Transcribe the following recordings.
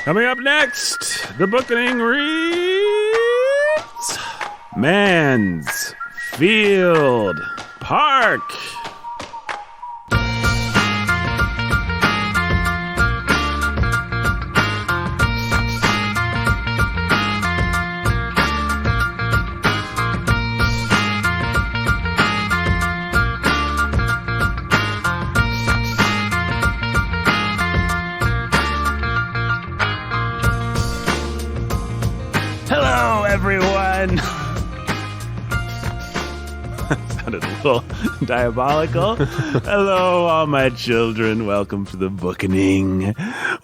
Coming up next, the Bookening reads Mansfield Park. Hello, everyone. Sounded a little diabolical. Hello, all my children. Welcome to the Bookening.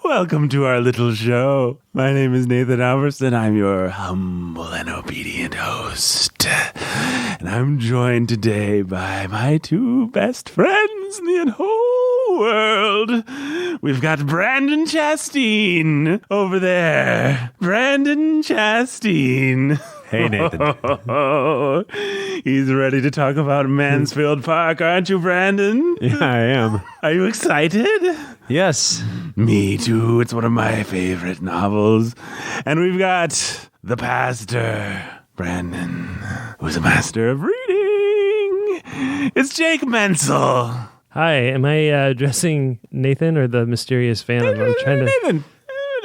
Welcome to our little show. My name is Nathan Alverson. I'm your humble and obedient host. And I'm joined today by my two best friends in the whole world. We've got Brandon Chastain over there. Brandon Chastain. Hey, Nathan. He's ready to talk about Mansfield Park, aren't you, Brandon? Yeah, I am. Are you excited? Yes. Me too. It's one of my favorite novels. And we've got the pastor, Brandon, who's a master of reading. It's Jake Menzel. Hi, am I addressing Nathan or the mysterious phantom? I'm trying to. Nathan,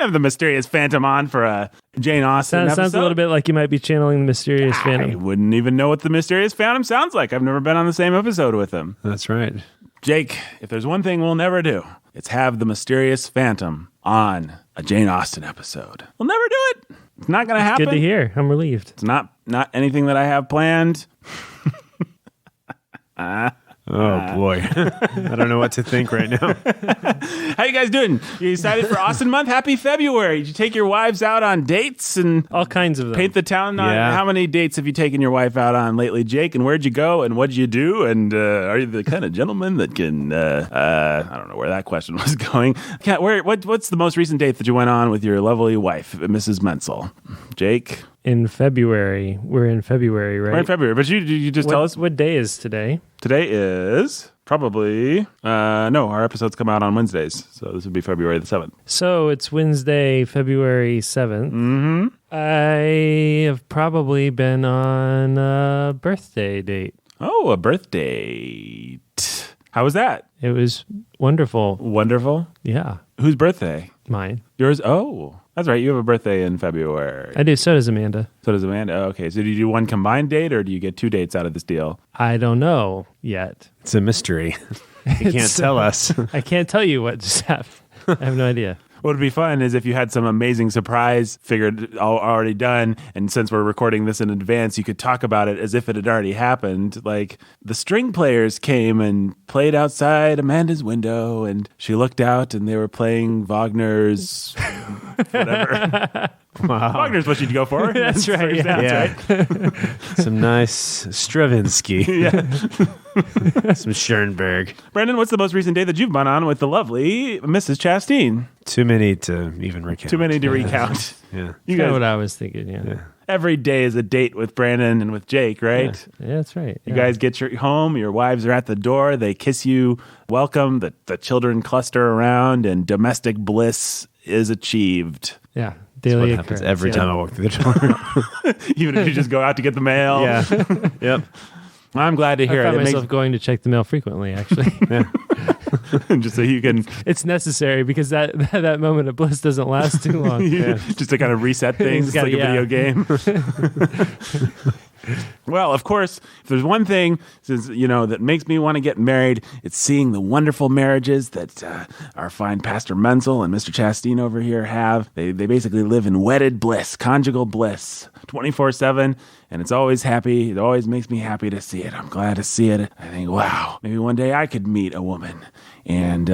have the mysterious phantom on for a Jane Austen episode. Sounds a little bit like you might be channeling the mysterious I phantom. wouldn't even know what the mysterious phantom sounds like. I've never been on the same episode with him. That's right. Jake, if there's one thing we'll never do, it's have the mysterious phantom on a Jane Austen episode. We'll never do it. It's not going to happen. Good to hear. I'm relieved. It's not anything that I have planned. Oh, boy. I don't know what to think right now. How you guys doing? You excited for Austen month? Happy February. Did you take your wives out on dates and All kinds of them. paint the town on? Yeah. How many dates have you taken your wife out on lately, Jake? And where'd you go? And what'd you do? And are you the kind of gentleman that can, I don't know where that question was going. What's the most recent date that you went on with your lovely wife, Mrs. Menzel? Jake? In February. We're in February, right? We're in February, but you just tell us. What day is today? Today is probably, no, our episodes come out on Wednesdays. So this would be February the 7th. So it's Wednesday, February 7th. Mm-hmm. I have probably been on a birthday date. Oh, a birthday. How was that? It was wonderful. Wonderful. Yeah, Whose birthday? mine. Yours? Oh, that's right. You have a birthday in February. I do. So does Amanda. So does Amanda. Oh, okay. So do you do one combined date or do you get two dates out of this deal? I don't know yet. It's a mystery. You can't tell us. I can't tell you what just happened. I have no idea. What would be fun is if you had some amazing surprise already done, and since we're recording this in advance, you could talk about it as if it had already happened. Like the string players came and played outside Amanda's window, and she looked out, and they were playing Wagner's whatever. Wow. Wagner's what you'd go for. That's right. Yeah. Yeah. Some nice Stravinsky. Some Schoenberg. Brandon, what's the most recent date that you've been on with the lovely Mrs. Chastain? Too many to even recount. Too many to recount. Yeah. You Kind of guys, what I was thinking, yeah. every day is a date with Brandon and with Jake, right? Yeah, that's right. You guys get home, your wives are at the door, they kiss you, welcome, the children cluster around, and domestic bliss is achieved. Yeah. That's Daily what happens occurrence, every yeah. time I walk through the door. Even if you just go out to get the mail. Yeah. Yep. I'm glad to hear I find it. myself going to check the mail frequently, actually. Just so you can, It's necessary because that moment of bliss doesn't last too long. just to kind of reset things. It's like a video game. Well, of course, if there's one thing that makes me want to get married, it's seeing the wonderful marriages that our fine Pastor Menzel and Mr. Chastain over here have. They basically live in wedded bliss, conjugal bliss, 24/7, and it's always happy. It always makes me happy to see it. I'm glad to see it. I think, wow, maybe one day I could meet a woman and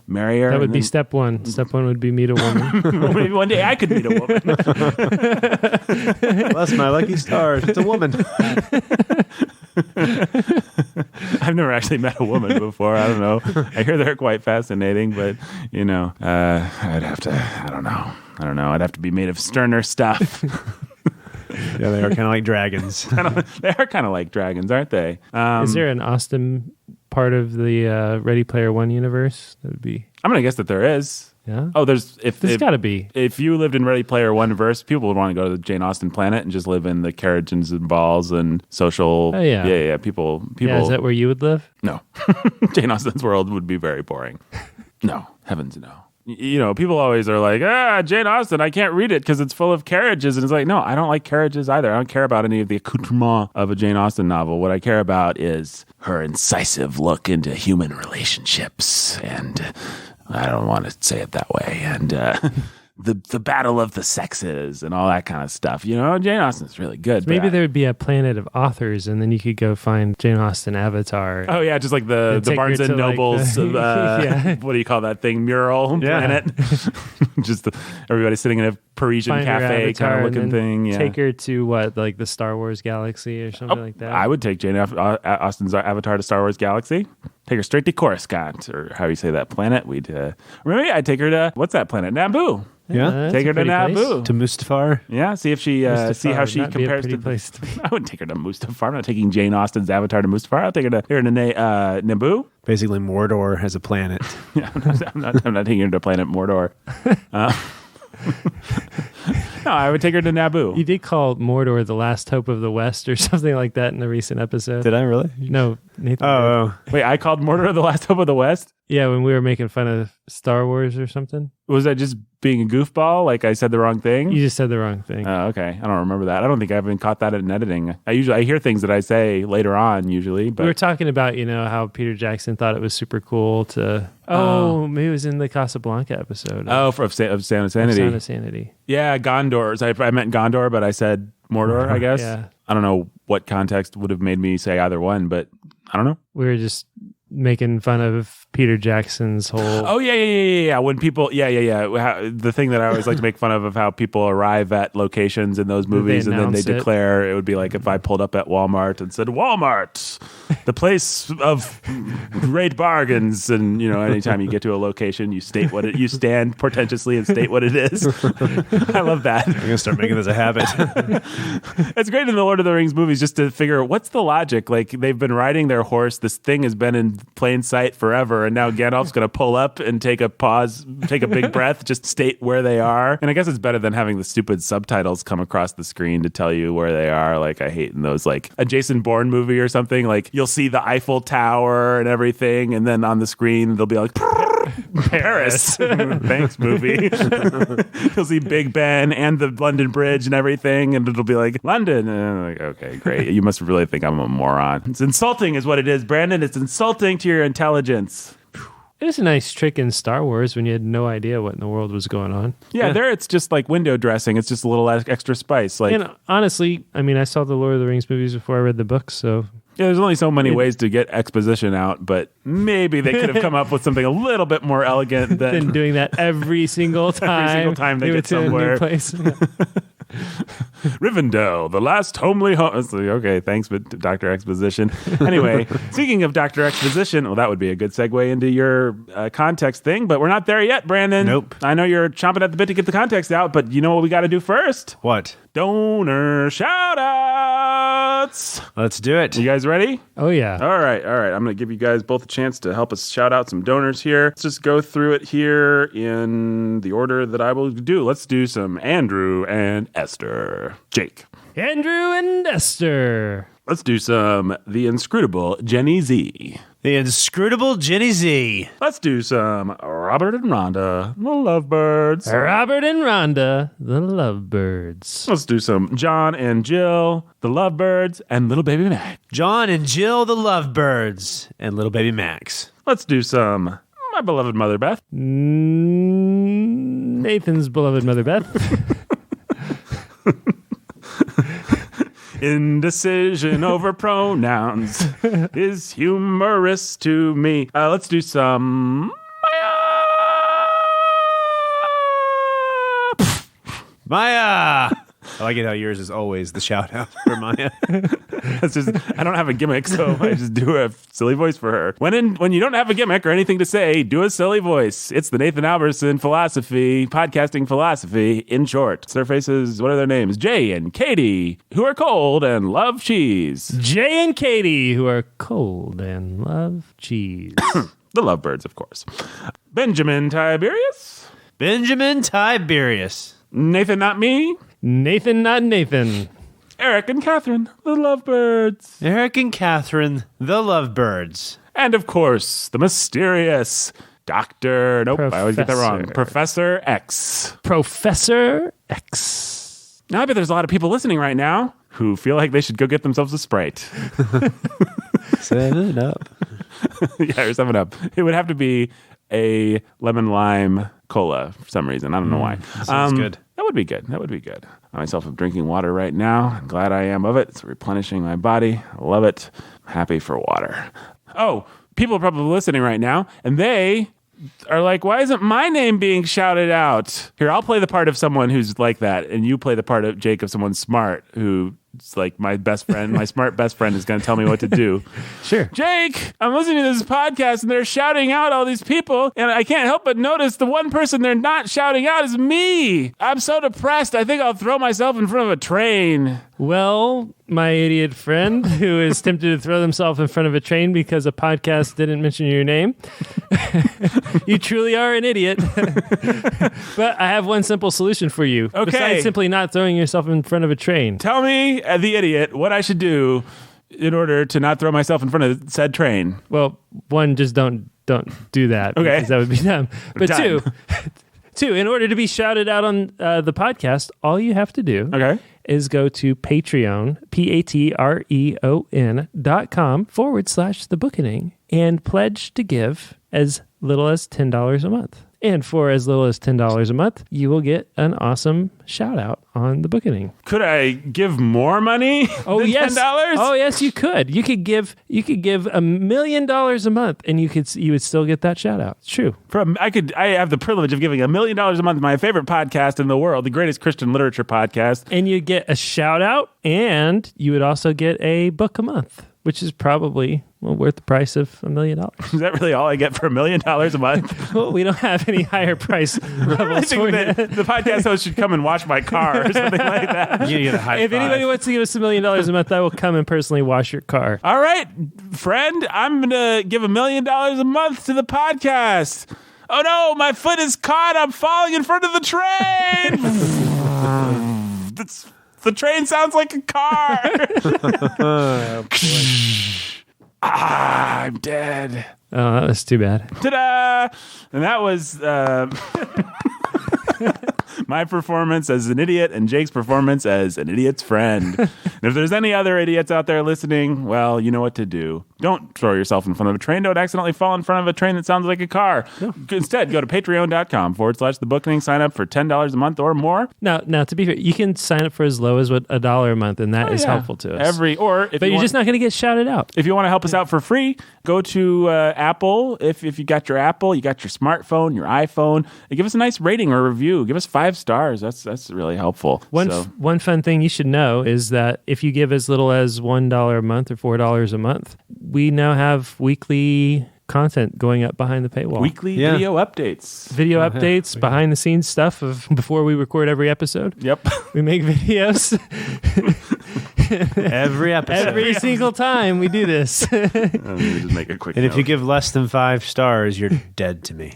marry her. That would be step one. Step one would be meet a woman. Maybe one day I could meet a woman. Bless my lucky stars. It's a woman. I've never actually met a woman before. I don't know. I hear they're quite fascinating, but I'd have to. I don't know. I'd have to be made of sterner stuff. Yeah, they are kind of like dragons. They are kind of like dragons, aren't they? Is there an Austen part of the Ready Player One universe? That would be. I'm gonna guess that there is. Yeah. Oh, there's There's got to be. if you lived in Ready Player One verse, people would want to go to the Jane Austen planet and just live in the carriages and balls and social. Oh, yeah. Yeah. People. Yeah, is that where you would live? No, Jane Austen's world would be very boring. No, heavens no. People always are like, Jane Austen, I can't read it because it's full of carriages. And it's like, no, I don't like carriages either. I don't care about any of the accoutrement of a Jane Austen novel. What I care about is her incisive look into human relationships. And I don't want to say it that way. And the battle of the sexes and all that kind of stuff. Jane Austen's really good. Maybe there would be a planet of authors, and then you could go find Jane Austen Avatar. Oh yeah, just like the Barnes and Nobles. What do you call that thing? Mural planet. Just everybody sitting in a Parisian Find cafe kind of looking thing. Yeah. Take her to what, like the Star Wars galaxy or something like that. I would take Jane Austen's Avatar to Star Wars Galaxy. Take her straight to Coruscant, or how you say that planet. Maybe I'd take her to what's that planet? Naboo. Yeah, take her to Naboo. To Mustafar. Yeah, see if she see how she compares to. Place to I wouldn't take her to Mustafar. I'm not taking Jane Austen's Avatar to Mustafar. I'll take her to Naboo. Basically, Mordor as a planet. Yeah, I'm not taking her to planet Mordor. No, I would take her to Naboo. You did call Mordor the last hope of the West or something like that in the recent episode. Did I really? No, Nathan. Oh. Wait, I called Mordor the last hope of the West? Yeah, when we were making fun of Star Wars or something. Was that just being a goofball? Like I said the wrong thing? You just said the wrong thing. Oh, okay. I don't remember that. I don't think I even caught that in editing. I hear things that I say later on usually, but we were talking about, how Peter Jackson thought it was super cool to maybe it was in the Casablanca episode. Of Sound of Sanity. Sound of Sanity. Yeah, Gondor. I meant Gondor, but I said Mordor, I guess. Yeah. I don't know what context would have made me say either one, but I don't know. We were just making fun of Peter Jackson's whole... Oh, yeah. When people... Yeah. The thing that I always like to make fun of how people arrive at locations in those movies and then they declare, it would be like if I pulled up at Walmart and said, Walmart, the place of great bargains. And, anytime you get to a location, you stand portentously and state what it is. I love that. I'm going to start making this a habit. It's great in the Lord of the Rings movies just to figure what's the logic. Like they've been riding their horse. This thing has been in plain sight forever. And now Gandalf's going to pull up and take a pause, take a big breath, just state where they are. And I guess it's better than having the stupid subtitles come across the screen to tell you where they are. Like I hate in those, like a Jason Bourne movie or something, like you'll see the Eiffel Tower and everything. And then on the screen, they'll be like, Paris. Thanks, movie. You'll see Big Ben and the London Bridge and everything. And it'll be like, London. And I'm like, okay, great. You must really think I'm a moron. It's insulting is what it is, Brandon. It's insulting to your intelligence. It was a nice trick in Star Wars when you had no idea what in the world was going on. Yeah, there it's just like window dressing. It's just a little extra spice. Like, and honestly, I saw the Lord of the Rings movies before I read the books, so... Yeah, there's only so many ways to get exposition out, but maybe they could have come up with something a little bit more elegant than doing that every single time. Every single time they get somewhere. A new place. Rivendell, the last homely home. Okay, thanks, but Dr. Exposition. Anyway, speaking of Dr. Exposition, well, that would be a good segue into your context thing, but we're not there yet, Brandon. Nope. I know you're chomping at the bit to get the context out, but you know what we got to do first? What? Donor shout-outs. Let's do it. You guys ready? Oh, yeah. All right. I'm going to give you guys both a chance to help us shout out some donors here. Let's just go through it here in the order that I will do. Let's do some Andrew and Esther. Jake. Andrew and Esther. Let's do some The Inscrutable Jenny Z. The Inscrutable Jenny Z. Let's do some Robert and Rhonda, the Lovebirds. Robert and Rhonda, the Lovebirds. Let's do some John and Jill, the Lovebirds, and little baby Mac. John and Jill, the Lovebirds, and little baby Max. Let's do some my beloved Mother Beth. Nathan's beloved Mother Beth. Indecision over pronouns is humorous to me. Let's do some Maya. I like it how yours is always the shout out for Maya. That's just, I don't have a gimmick, so I just do a silly voice for her. When you don't have a gimmick or anything to say, do a silly voice. It's the Nathan Alberson philosophy, podcasting philosophy, in short. Their faces, what are their names? Jay and Katie, who are cold and love cheese. Jay and Katie, who are cold and love cheese. The Lovebirds, of course. Benjamin Tiberius. Benjamin Tiberius. Nathan, not me. Nathan, not Nathan. Eric and Catherine, the lovebirds. Eric and Catherine, the lovebirds. And of course, the mysterious Dr. Nope, I always get that wrong. Professor X. Professor X. Now, I bet there's a lot of people listening right now who feel like they should go get themselves a Sprite. 7-Up. Yeah, or 7-Up. It would have to be a lemon lime cola for some reason. I don't know why. Sounds good. That would be good. That would be good. I myself am drinking water right now. I'm glad I am of it. It's replenishing my body. I love it. I'm happy for water. Oh, people are probably listening right now, and they are like, why isn't my name being shouted out? Here, I'll play the part of someone who's like that, and you play the part of Jake of someone smart who's like my best friend. My smart best friend is going to tell me what to do. Sure. Jake, I'm listening to this podcast, and they're shouting out all these people, and I can't help but notice the one person they're not shouting out is me. I'm so depressed, I think I'll throw myself in front of a train. Well, my idiot friend who is tempted to throw themselves in front of a train because a podcast didn't mention your name. You truly are an idiot. But I have one simple solution for you. Okay. Besides simply not throwing yourself in front of a train. Tell me, the idiot, what I should do in order to not throw myself in front of said train. Well, one, just don't do that. Okay. Because that would be dumb. But Done. two, in order to be shouted out on the podcast, all you have to do is go to Patreon, patreon.com/the Bookening, and pledge to give as little as $10 a month. And for as little as $10 a month, you will get an awesome shout out on the Bookening. Could I give more money Oh than yes, $10? oh yes, you could. You could give $1 million a month, and you would still get that shout out. It's true. I have the privilege of giving $1 million a month to my favorite podcast in the world, the greatest Christian literature podcast. And you'd get a shout out, and you would also get a book a month, which is probably worth the price of $1 million. Is that really all I get for $1 million a month? Well, we don't have any higher price I levels think for that you. the podcast host should come and wash my car or something like that. You get a high If five. anybody wants to give us $1 million a month, I will come and personally wash your car. All right, friend, I'm going to give $1 million a month to the podcast. Oh no, my foot is caught. I'm falling in front of the train. The train sounds like a car. I'm dead. Oh, that was too bad. Ta-da! And that was my performance as an idiot and Jake's performance as an idiot's friend. And if there's any other idiots out there listening, well, you know what to do. Don't throw yourself in front of a train. Don't accidentally fall in front of a train that sounds like a car. No. Instead, go to patreon.com/the Bookening. Sign up for $10 a month or more. Now, to be fair, you can sign up for as low as $1 a month, and that is helpful to us. But you're just not going to get shouted out. If you want to help us out for free, go to Apple. If you got your Apple, you got your smartphone, your iPhone, and give us a nice rating or review. Give us 5 stars. That's really helpful. One fun thing you should know is that if you give as little as $1 a month or $4 a month, we now have weekly content going up behind the paywall. Weekly video updates. Updates, behind the scenes stuff of before we record every episode. Yep. We make videos. Every episode. Every single time we do this. Let me just make a quick And note. if you give less than 5 stars, you're dead to me.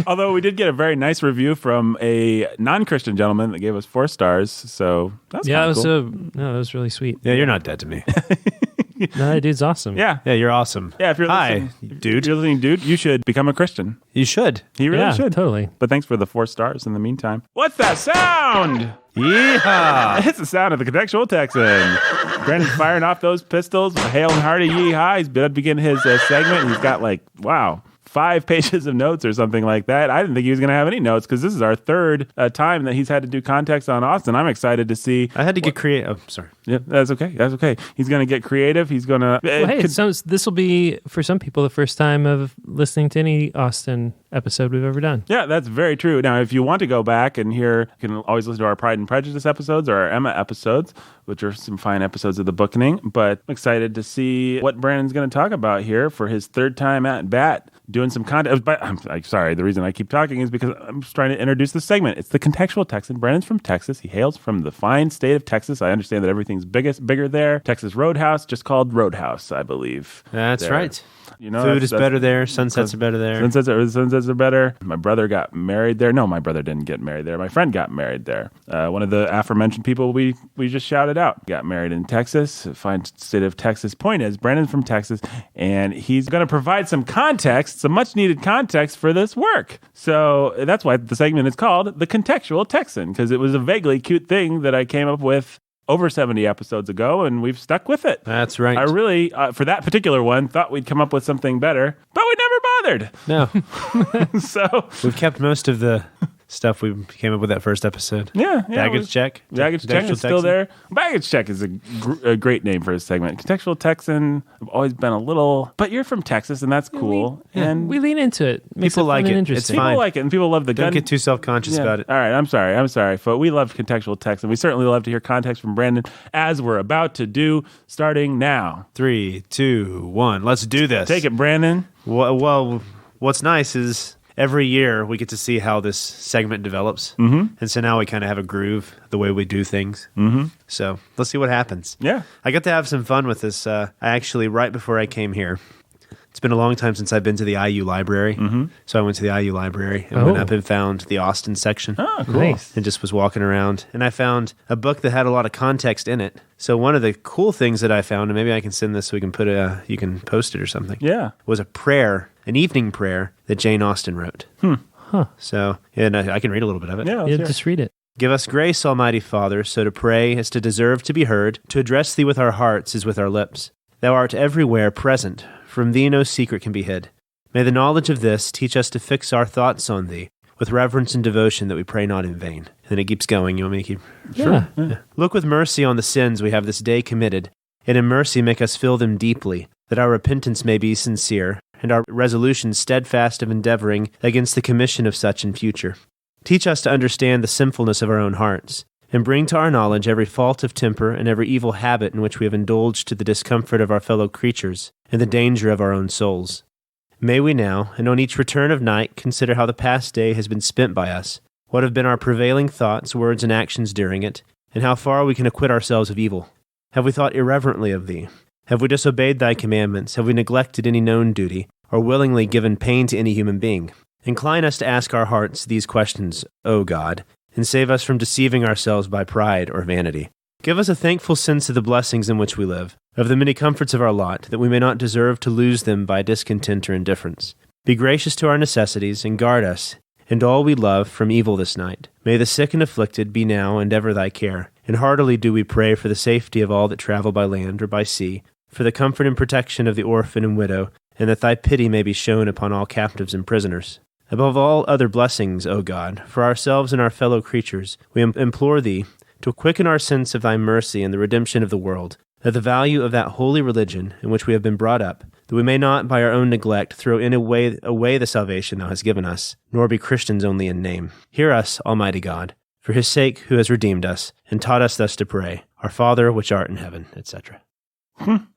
Although we did get a very nice review from a non-Christian gentleman that gave us 4 stars, so that's cool. That was really sweet. Yeah, you're not dead to me. No, that dude's awesome. Yeah, you're awesome. Yeah, if you're Hi, listening, dude. If you're listening, dude, you should become a Christian. You should. He really should. Totally. But thanks for the 4 stars in the meantime. What's that sound? Yeehaw! It's the sound of the contextual Texan. Brandon's firing off those pistols. Hail and hearty yeehaw. He's about to begin his segment. He's got 5 pages of notes or something like that. I didn't think he was going to have any notes because this is our 3rd time that he's had to do context on Austen. I'm excited to see. I had to get creative. Oh, sorry. Yeah, that's okay. He's going to get creative. He's going to... this will be, for some people, the first time of listening to any Austen episode we've ever done. Yeah, that's very true. Now, if you want to go back and hear, you can always listen to our Pride and Prejudice episodes or our Emma episodes, which are some fine episodes of the Bookening. But I'm excited to see what Brandon's going to talk about here for his 3rd time at bat. Doing some content. But I'm sorry, the reason I keep talking is because I'm just trying to introduce the segment. It's the Contextual Texan. Brandon's from Texas. He hails from the fine state of Texas. I understand that everything's bigger there. Texas Roadhouse, just called Roadhouse, I believe. That's there. right. You know, Food is better there. Sunsets are better there. Sunsets are better. My brother got married there. No, my brother didn't get married there. My friend got married there. One of the aforementioned people we just shouted out got married in Texas, fine state of Texas. Point is, Brandon's from Texas, and he's going to provide some context, some much needed context for this work. So that's why the segment is called The Contextual Texan, because it was a vaguely cute thing that I came up with over 70 episodes ago, and we've stuck with it. That's right. I really, for that particular one, thought we'd come up with something better, but we never bothered. No. So we've kept most of the stuff we came up with that first episode. Yeah. Baggage check. Baggage check is still there. Baggage check is a great name for a segment. Contextual Texan, I've always been a little, but you're from Texas, and that's cool. And we lean into it. Makes people it like fun and it. interesting. It's fine. people like it, and people love the Don't gun. get too self-conscious about it. All right, I'm sorry. But we love Contextual Texan. We certainly love to hear context from Brandon, as we're about to do, starting now. 3, 2, 1. Let's do this. Take it, Brandon. Well, what's nice is every year we get to see how this segment develops. Mm-hmm. And so now we kind of have a groove, the way we do things. Mm-hmm. So let's see what happens. Yeah. I got to have some fun with this. I actually, right before I came here, it's been a long time since I've been to the IU library. Mm-hmm. So I went to the IU library and went up and found the Austen section. Oh, cool. Nice. And just was walking around. And I found a book that had a lot of context in it. So one of the cool things that I found, and maybe I can send this so we can you can post it or something. Yeah. Was a prayer, an evening prayer that Jane Austen wrote. So, and I can read a little bit of it. Yeah, let's Yeah, hear it. just read it. Give us grace, Almighty Father, so to pray as to deserve to be heard, to address Thee with our hearts as with our lips. Thou art everywhere present. From Thee no secret can be hid. May the knowledge of this teach us to fix our thoughts on Thee with reverence and devotion, that we pray not in vain. And it keeps going. You want me to keep? Yeah. Look with mercy on the sins we have this day committed, and in mercy make us feel them deeply, that our repentance may be sincere, and our resolution steadfast of endeavoring against the commission of such in future. Teach us to understand the sinfulness of our own hearts, and bring to our knowledge every fault of temper and every evil habit in which we have indulged to the discomfort of our fellow creatures and the danger of our own souls. May we now, and on each return of night, consider how the past day has been spent by us, what have been our prevailing thoughts, words, and actions during it, and how far we can acquit ourselves of evil. Have we thought irreverently of Thee? Have we disobeyed Thy commandments? Have we neglected any known duty, or willingly given pain to any human being? Incline us to ask our hearts these questions, O God, and save us from deceiving ourselves by pride or vanity. Give us a thankful sense of the blessings in which we live, of the many comforts of our lot, that we may not deserve to lose them by discontent or indifference. Be gracious to our necessities, and guard us, and all we love, from evil this night. May the sick and afflicted be now and ever Thy care, and heartily do we pray for the safety of all that travel by land or by sea, for the comfort and protection of the orphan and widow, and that Thy pity may be shown upon all captives and prisoners. Above all other blessings, O God, for ourselves and our fellow creatures, we implore Thee to quicken our sense of Thy mercy and the redemption of the world, that the value of that holy religion in which we have been brought up, that we may not by our own neglect throw away the salvation Thou hast given us, nor be Christians only in name. Hear us, Almighty God, for His sake who has redeemed us, and taught us thus to pray, Our Father which art in heaven, etc.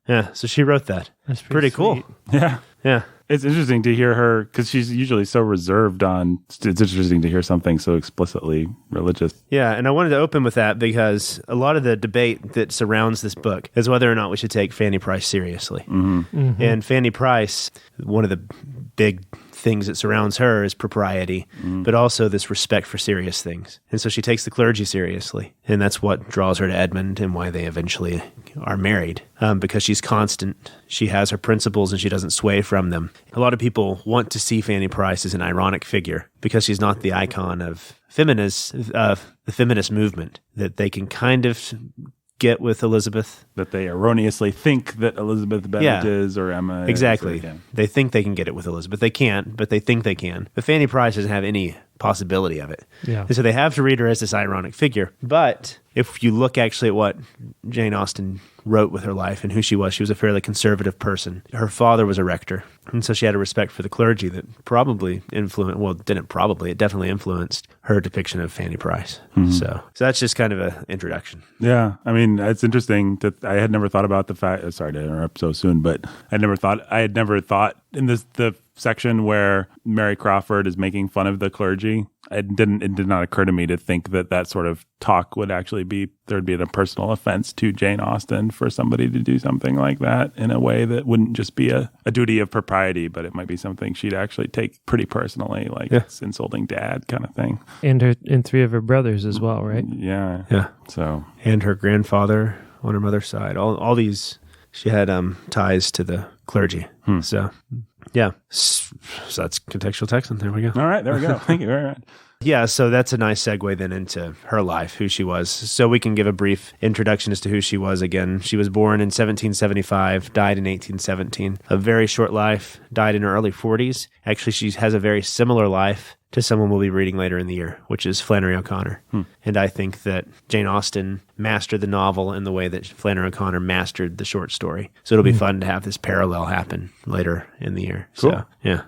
Yeah, so she wrote that. That's pretty cool. Yeah. Yeah. It's interesting to hear her, because she's usually so reserved on, it's interesting to hear something so explicitly religious. Yeah, and I wanted to open with that because a lot of the debate that surrounds this book is whether or not we should take Fanny Price seriously. And Fanny Price, one of the big things that surrounds her is propriety, but also this respect for serious things. And so she takes the clergy seriously, and that's what draws her to Edmund and why they eventually are married, because she's constant. She has her principles and she doesn't sway from them. A lot of people want to see Fanny Price as an ironic figure because she's not the icon of the feminist movement that they can kind of get with Elizabeth. That they erroneously think that Elizabeth Bennet is, or Emma is. Exactly. They think they can get it with Elizabeth. They can't, but they think they can. But Fanny Price doesn't have any possibility of it. Yeah. And so they have to read her as this ironic figure. But if you look actually at what Jane Austen wrote with her life and who she was a fairly conservative person. Her father was a rector, and so she had a respect for the clergy that it definitely influenced her depiction of Fanny Price. So that's just kind of an introduction. Yeah. I mean, it's interesting that I had never thought about the fact, sorry to interrupt so soon, but I had never thought in the section where Mary Crawford is making fun of the clergy, it did not occur to me to think that sort of talk would actually be, there'd be a personal offense to Jane Austen for somebody to do something like that in a way that wouldn't just be a duty of propriety, but it might be something she'd actually take pretty personally, like it's insulting dad kind of thing. And 3 of her brothers as well, right? Yeah. Yeah. So. And her grandfather on her mother's side. All these, she had ties to the clergy. So, yeah. So that's contextual text, and there we go. All right, there we go. Thank you very much. Yeah, so that's a nice segue then into her life, who she was. So we can give a brief introduction as to who she was again. She was born in 1775, died in 1817. A very short life, died in her early 40s. Actually, she has a very similar life to someone we'll be reading later in the year, which is Flannery O'Connor. And I think that Jane Austen mastered the novel in the way that Flannery O'Connor mastered the short story. So it'll be fun to have this parallel happen later in the year. Cool. So, yeah.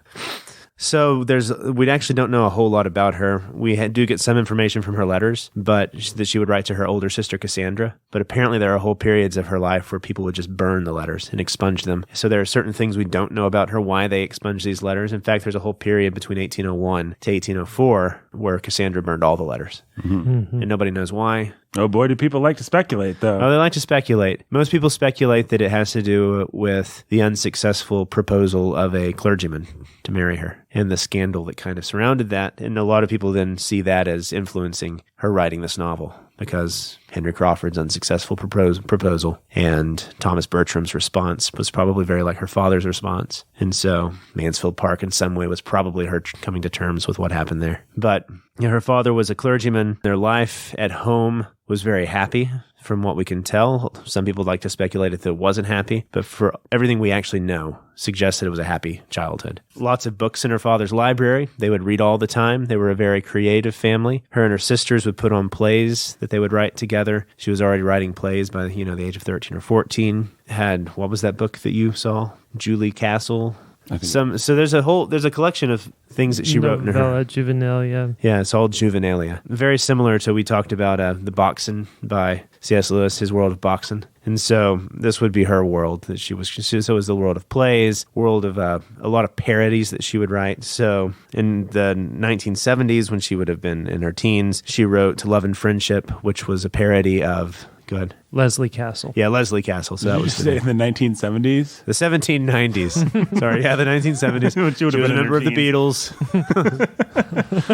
So we actually don't know a whole lot about her. We do get some information from her letters, but that she would write to her older sister Cassandra. But apparently there are whole periods of her life where people would just burn the letters and expunge them. So there are certain things we don't know about her, why they expunged these letters. In fact, there's a whole period between 1801 to 1804 where Cassandra burned all the letters. And nobody knows why. Oh boy, do people like to speculate, though. Oh, they like to speculate. Most people speculate that it has to do with the unsuccessful proposal of a clergyman to marry her and the scandal that kind of surrounded that. And a lot of people then see that as influencing her writing this novel, because Henry Crawford's unsuccessful proposal and Thomas Bertram's response was probably very like her father's response. And so Mansfield Park in some way was probably her coming to terms with what happened there. But her father was a clergyman. Their life at home was very happy, from what we can tell. Some people like to speculate if it wasn't happy, but for everything we actually know, suggests that it was a happy childhood. Lots of books in her father's library. They would read all the time. They were a very creative family. Her and her sisters would put on plays that they would write together. She was already writing plays by the age of 13 or 14. Had, what was that book that you saw? Julie Castle. So there's a collection of things that she wrote in her novella juvenilia. Yeah, it's all juvenilia. Very similar to, we talked about the Boxen by C.S. Lewis, his world of Boxen. And so this would be her world that so it was the world of plays, world of a lot of parodies that she would write. So in the 1970s, when she would have been in her teens, she wrote Love and Friendship, which was a parody of, go ahead. Leslie Castle. Yeah, Leslie Castle. So that was say in the 1970s? The 1790s. Sorry, yeah, the 1970s. She was a member of the Beatles.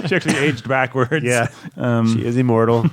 She actually aged backwards. Yeah, she is immortal.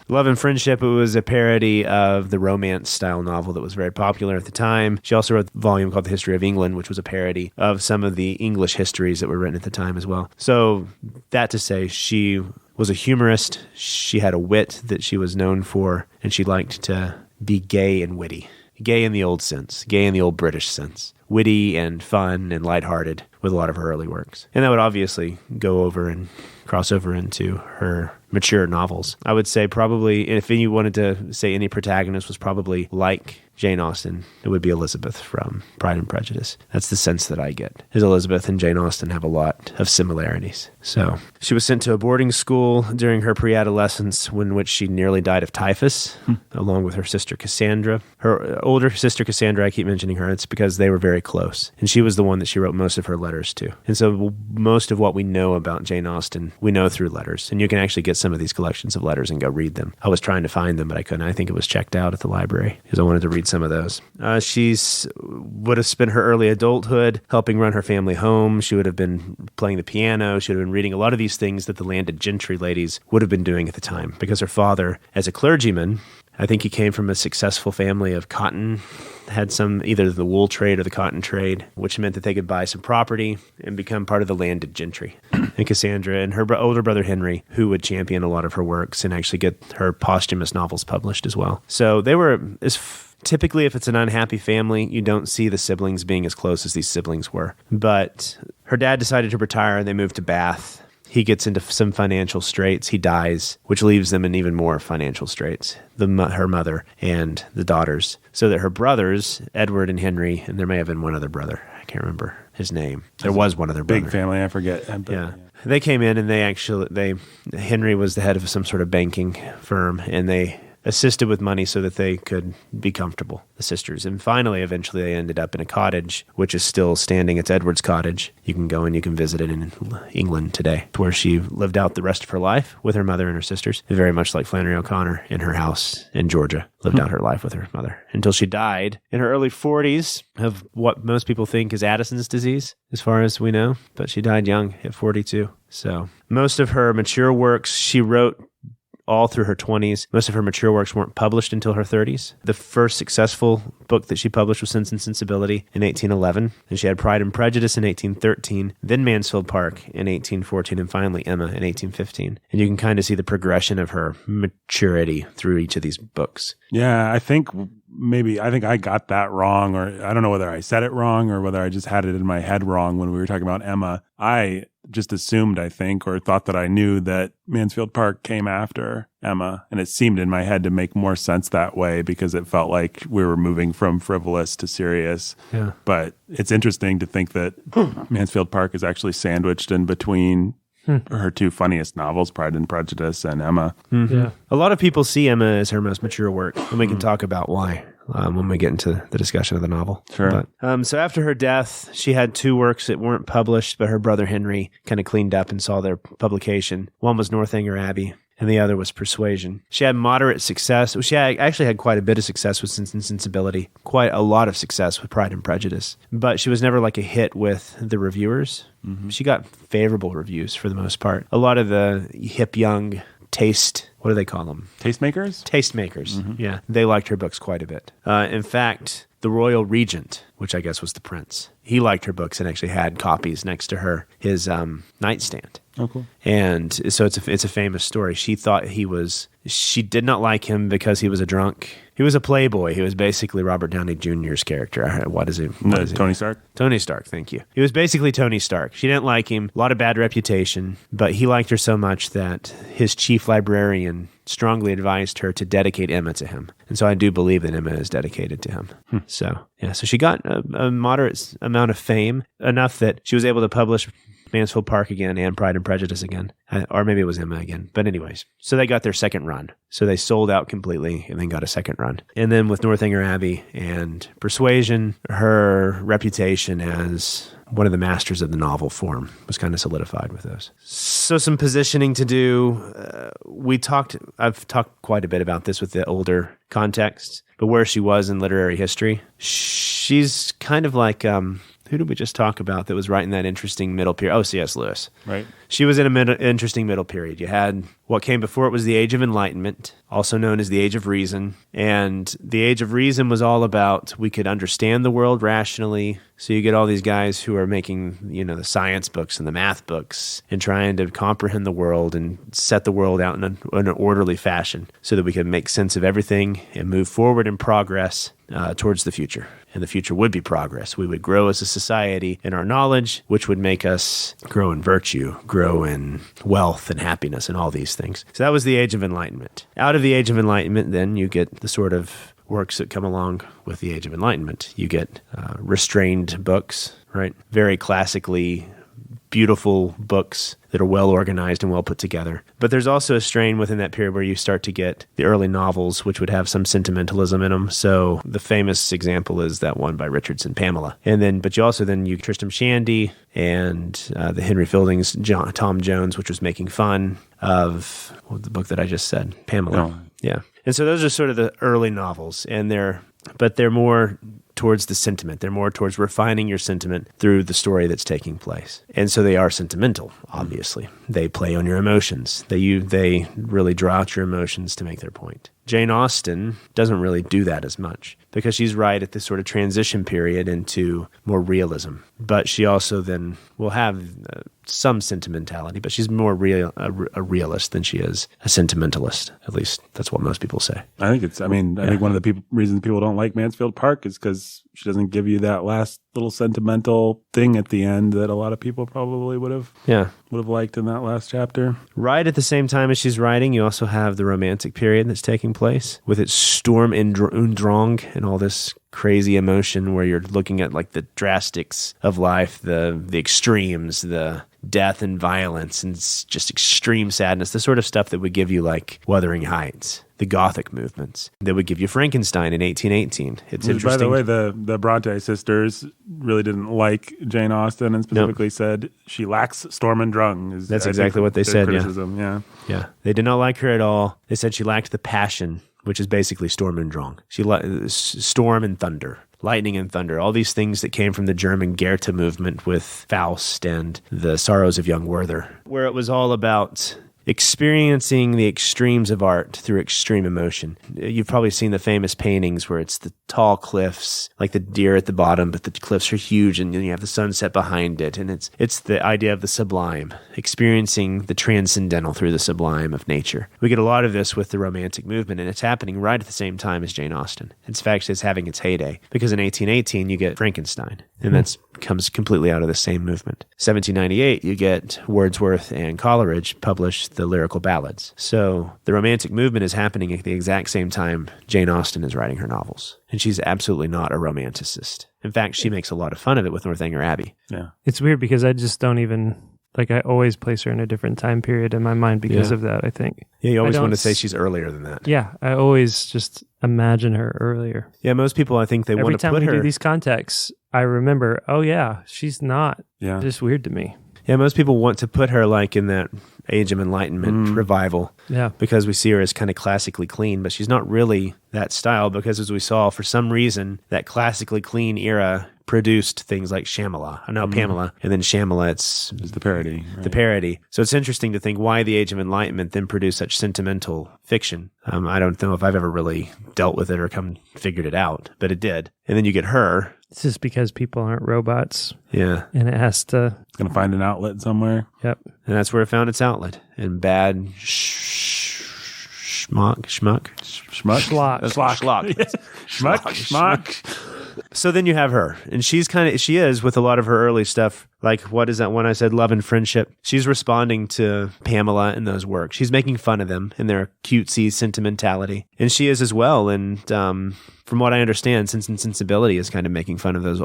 Love and Friendship, it was a parody of the romance-style novel that was very popular at the time. She also wrote a volume called The History of England, which was a parody of some of the English histories that were written at the time as well. So that to say, she was a humorist. She had a wit that she was known for, and she liked to be gay and witty. Gay in the old sense, gay in the old British sense. Witty and fun and lighthearted with a lot of her early works. And that would obviously go over and cross over into her mature novels. I would say probably, if you wanted to say any protagonist was probably like Jane Austen, it would be Elizabeth from Pride and Prejudice. That's the sense that I get, is Elizabeth and Jane Austen have a lot of similarities. So she was sent to a boarding school during her pre-adolescence, in which she nearly died of typhus, along with her sister Cassandra. Her older sister Cassandra, I keep mentioning her, it's because they were very close. And she was the one that she wrote most of her letters to. And so most of what we know about Jane Austen, we know through letters. And you can actually get some of these collections of letters and go read them. I was trying to find them, but I couldn't. I think it was checked out at the library because I wanted to read some of those. She's would have spent her early adulthood helping run her family home. She would have been playing the piano. She would have been reading a lot of these things that the landed gentry ladies would have been doing at the time, because her father, as a clergyman, I think he came from a successful family of cotton, had some, either the wool trade or the cotton trade, which meant that they could buy some property and become part of the landed gentry. And Cassandra and her older brother Henry, who would champion a lot of her works and actually get her posthumous novels published as well. So they were, typically if it's an unhappy family, you don't see the siblings being as close as these siblings were. But her dad decided to retire and they moved to Bath. He gets into some financial straits. He dies, which leaves them in even more financial straits, her mother and the daughters. So that her brothers, Edward and Henry, and there may have been one other brother. I can't remember his name. There was one other brother. Big family, I forget. Yeah. They came in and Henry was the head of some sort of banking firm, and they assisted with money so that they could be comfortable, the sisters. And finally, eventually, they ended up in a cottage, which is still standing. It's Edward's cottage. You can go and you can visit it in England today, where she lived out the rest of her life with her mother and her sisters, very much like Flannery O'Connor in her house in Georgia, lived out her life with her mother until she died in her early 40s of what most people think is Addison's disease, as far as we know. But she died young at 42. So most of her mature works she wrote all through her 20s. Most of her mature works weren't published until her 30s. The first successful book that she published was Sense and Sensibility in 1811, and she had Pride and Prejudice in 1813, then Mansfield Park in 1814, and finally Emma in 1815. And you can kind of see the progression of her maturity through each of these books. Yeah, I think I got that wrong, or I don't know whether I said it wrong or whether I just had it in my head wrong when we were talking about Emma. I just assumed, I think, or thought that I knew that Mansfield Park came after Emma. And it seemed in my head to make more sense that way because it felt like we were moving from frivolous to serious. Yeah. But it's interesting to think that Mansfield Park is actually sandwiched in between her two funniest novels, Pride and Prejudice and Emma. Mm-hmm. Yeah. A lot of people see Emma as her most mature work, and we can talk about why when we get into the discussion of the novel. Sure. But, so after her death, she had two works that weren't published, but her brother Henry kind of cleaned up and saw their publication. One was Northanger Abbey, and the other was Persuasion. She had moderate success. She actually had quite a bit of success with Sense and Sensibility, quite a lot of success with Pride and Prejudice, but she was never like a hit with the reviewers. Mm-hmm. She got favorable reviews for the most part. A lot of the hip young what do they call them? Tastemakers? Tastemakers, Mm-hmm. yeah. They liked her books quite a bit. In fact, the Royal Regent, which I guess was the prince, he liked her books and actually had copies next to his nightstand. Oh, cool. And so it's a famous story. She did not like him because he was a drunk. He was a playboy. He was basically Robert Downey Jr.'s character. What is he? Tony Stark? Tony Stark, thank you. He was basically Tony Stark. She didn't like him, a lot of bad reputation, but he liked her so much that his chief librarian strongly advised her to dedicate Emma to him. And so I do believe that Emma is dedicated to him. So she got a moderate amount of fame, enough that she was able to publish Mansfield Park again and Pride and Prejudice again. Or maybe it was Emma again. But anyways, so they got their second run. So they sold out completely and then got a second run. And then with Northanger Abbey and Persuasion, her reputation as one of the masters of the novel form was kind of solidified with those. So some positioning to do. I've talked quite a bit about this with the older context, but where she was in literary history, she's kind of like, who did we just talk about that was writing that interesting middle period? Oh, C.S. Lewis. Right. She was in an interesting middle period. You had what came before it was the Age of Enlightenment, also known as the Age of Reason. And the Age of Reason was all about we could understand the world rationally. So you get all these guys who are making, the science books and the math books and trying to comprehend the world and set the world out in an orderly fashion so that we can make sense of everything and move forward in progress towards the future. And the future would be progress. We would grow as a society in our knowledge, which would make us grow in virtue, grow in wealth and happiness and all these things. So that was the Age of Enlightenment. Out of the Age of Enlightenment, then you get the sort of works that come along with the Age of Enlightenment. You get restrained books, right? Very classically beautiful books that are well organized and well put together. But there's also a strain within that period where you start to get the early novels, which would have some sentimentalism in them. So the famous example is that one by Richardson, Pamela. But you also then Tristram Shandy and the Henry Fielding's Tom Jones, which was making fun of the book that I just said, Pamela. Oh. Yeah. And so those are sort of the early novels, and they're more towards the sentiment. They're more towards refining your sentiment through the story that's taking place. And so they are sentimental, obviously. They play on your emotions. They really draw out your emotions to make their point. Jane Austen doesn't really do that as much because she's right at this sort of transition period into more realism. But she also then will have some sentimentality, but she's more a realist than she is a sentimentalist. At least that's what most people say. I think one of the reasons people don't like Mansfield Park is because she doesn't give you that last little sentimental thing at the end that a lot of people probably would have liked in that last chapter. Right at the same time as she's writing, you also have the Romantic period that's taking place with its Sturm und Drang and all this crazy emotion where you're looking at like the drastics of life, the extremes, the death and violence and just extreme sadness, the sort of stuff that would give you like Wuthering Heights. the Gothic movements. They would give you Frankenstein in 1818. It's Which, interesting. by the way, the Bronte sisters really didn't like Jane Austen and specifically said she lacks Storm and Drang. That's exactly what they said, criticism. Yeah. They did not like her at all. They said she lacked the passion, which is basically Storm and Drang. Storm and thunder. Lightning and thunder, all these things that came from the German Goethe movement with Faust and the Sorrows of Young Werther, where it was all about experiencing the extremes of art through extreme emotion. You've probably seen the famous paintings where it's the tall cliffs, like the deer at the bottom, but the cliffs are huge and then you have the sunset behind it. And it's the idea of the sublime, experiencing the transcendental through the sublime of nature. We get a lot of this with the Romantic movement, and it's happening right at the same time as Jane Austen. In fact, it's having its heyday because in 1818 you get Frankenstein, and that's comes completely out of the same movement. 1798, you get Wordsworth and Coleridge publish the lyrical ballads. So the Romantic movement is happening at the exact same time Jane Austen is writing her novels. And she's absolutely not a romanticist. In fact, she makes a lot of fun of it with Northanger Abbey. Yeah. It's weird because I just don't even, like, I always place her in a different time period in my mind because of that, I think. Yeah, you always want to say she's earlier than that. Yeah, I always just imagine her earlier. Yeah, most people, I think they want to put her... Every time we do these contexts, I remember, oh yeah, she's not. Yeah. Just weird to me. Yeah, most people want to put her like in that Age of Enlightenment revival. Yeah. Because we see her as kind of classically clean, but she's not really that style because as we saw, for some reason, that classically clean era produced things like Pamela, and then Shyamala, it's the parody. Right? The parody. So it's interesting to think why the Age of Enlightenment then produced such sentimental fiction. I don't know if I've ever really dealt with it or figured it out, but it did. And then you get her. It's just because people aren't robots. Yeah. And it has to... It's going to find an outlet somewhere. Yep. And that's where it found its outlet. In bad schmuck. So then you have her, and she is with a lot of her early stuff. Like, what is that one I said, Love and Friendship? She's responding to Pamela in those works. She's making fun of them and their cutesy sentimentality. And she is as well. And from what I understand, Sense and Sensibility is kind of making fun of those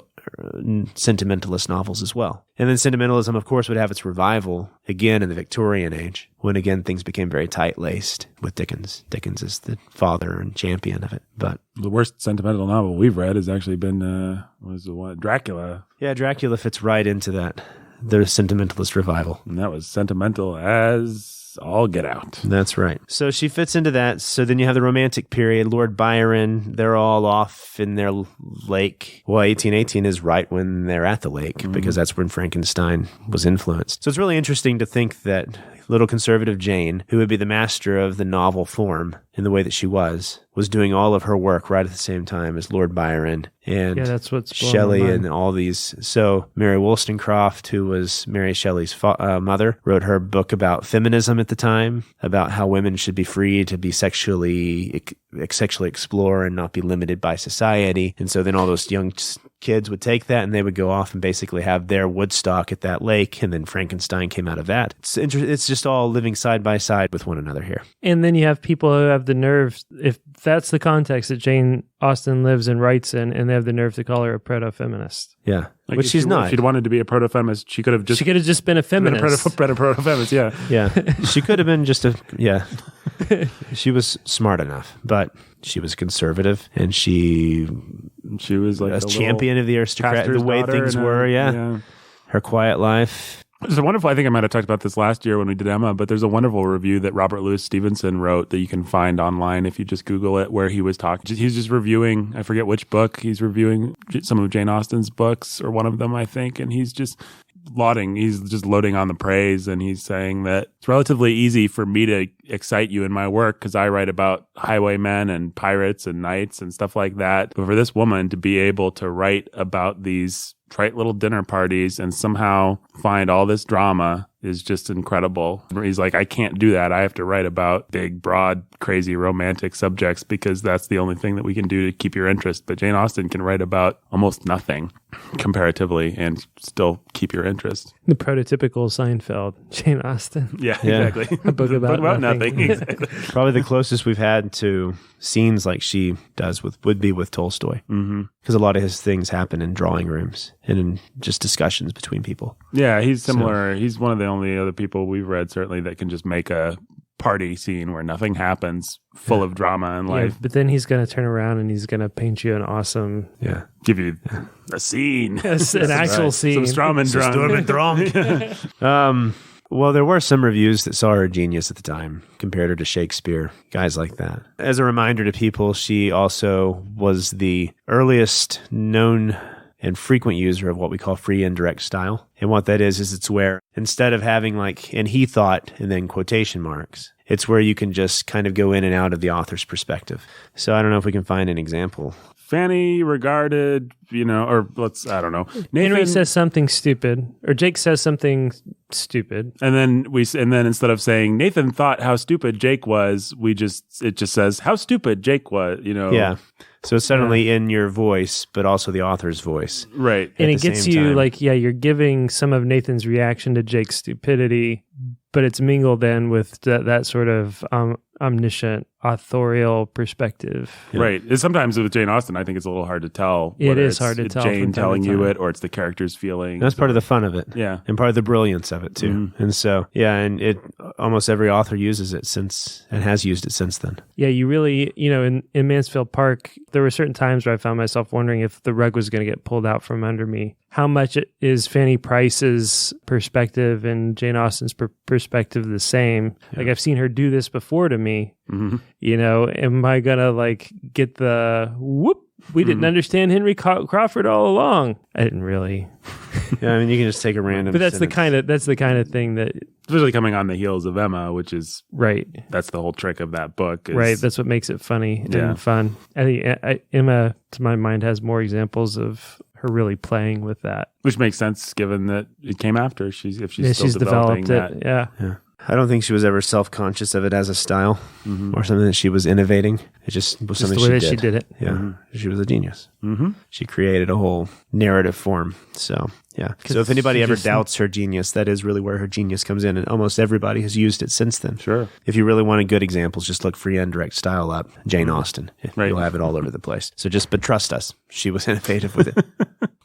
sentimentalist novels as well. And then sentimentalism, of course, would have its revival again in the Victorian age, when again things became very tight-laced with Dickens. Dickens is the father and champion of it. But the worst sentimental novel we've read has actually been Dracula. Yeah, Dracula fits right into that. The sentimentalist revival. And that was sentimental as all get out. That's right. So she fits into that. So then you have the Romantic period. Lord Byron, they're all off in their lake. Well, 1818 is right when they're at the lake because that's when Frankenstein was influenced. So it's really interesting to think that little conservative Jane, who would be the master of the novel form in the way that she was doing all of her work right at the same time as Lord Byron and that's what's Shelley and all these. So Mary Wollstonecraft, who was Mary Shelley's mother, wrote her book about feminism at the time, about how women should be free to be sexually explore and not be limited by society. And so then all those young kids would take that and they would go off and basically have their Woodstock at that lake, and then Frankenstein came out of that. It's just all living side by side with one another here. And then you have people who have the nerve, if that's the context that Jane Austen lives and writes in, and they have the nerve to call her a proto-feminist. Yeah, like which she's not. If she'd wanted to be a proto-feminist, she could have just been a feminist. Proto-feminist, yeah. Yeah, she could have been she was smart enough, but she was conservative, and she was like a champion of the aristocrat, the way things were, her quiet life. There's a wonderful, I think I might have talked about this last year when we did Emma, but there's a wonderful review that Robert Louis Stevenson wrote that you can find online if you just Google it, where he was talking. He's just reviewing, I forget which book, he's reviewing some of Jane Austen's books, or one of them, I think, and he's just loading on the praise, and he's saying that it's relatively easy for me to excite you in my work because I write about highwaymen and pirates and knights and stuff like that. But for this woman to be able to write about these trite little dinner parties and somehow find all this drama is just incredible. He's like, I can't do that. I have to write about big, broad, crazy, romantic subjects because that's the only thing that we can do to keep your interest. But Jane Austen can write about almost nothing comparatively and still keep your interest. The prototypical Seinfeld, Jane Austen. Yeah. Exactly. A book about nothing. Exactly. Probably the closest we've had to scenes like she does would be with Tolstoy. Because a lot of his things happen in drawing rooms and in just discussions between people. Yeah, he's similar. He's one of the only other people we've read, certainly, that can just make a party scene where nothing happens, full of drama and life. But then he's going to turn around and he's going to paint you an awesome... Yeah. Give you a scene. An actual scene. Some Sturm Well, there were some reviews that saw her a genius at the time, compared her to Shakespeare, guys like that. As a reminder to people, she also was the earliest known and frequent user of what we call free indirect style. And what that is it's where instead of having like, and he thought, and then quotation marks, it's where you can just kind of go in and out of the author's perspective. So I don't know if we can find an example. Fanny regarded, or I don't know. Henry says something stupid, or Jake says something stupid. And then instead of saying Nathan thought how stupid Jake was, it just says how stupid Jake was, Yeah. So it's suddenly in your voice, but also the author's voice. Right. And it gets you you're giving some of Nathan's reaction to Jake's stupidity, but it's mingled in with that sort of omniscient authorial perspective. Yeah. Right. Sometimes with Jane Austen, I think it's a little hard to tell. It is hard to tell. Jane telling you it, or it's the character's feeling. That's part of the fun of it. Yeah. And part of the brilliance of it too. Mm-hmm. And so, and it almost every author uses it since, and has used it since then. Yeah, you really, in Mansfield Park, there were certain times where I found myself wondering if the rug was going to get pulled out from under me. How much is Fanny Price's perspective and Jane Austen's perspective the same? Yeah. Like, I've seen her do this before to me. Mm-hmm. Am I going to get the whoop? We didn't understand Henry Crawford all along. I didn't really. Yeah, I mean, you can just take a random. But that's the kind of thing that, especially coming on the heels of Emma, which is right. That's the whole trick of that book. Right. That's what makes it funny and fun. I think Emma, to my mind, has more examples of her really playing with that, which makes sense given that it came after. She's still developed that. It. Yeah. I don't think she was ever self-conscious of it as a style or something that she was innovating. It just was something the way that she did it. Yeah. Mm-hmm. She was a genius. Mm-hmm. She created a whole narrative form. So, yeah. So if anybody ever doubts her genius, that is really where her genius comes in. And almost everybody has used it since then. Sure. If you really wanted good examples, just look free indirect style up. Jane Austen. Right. You'll have it all over the place. So but trust us. She was innovative with it.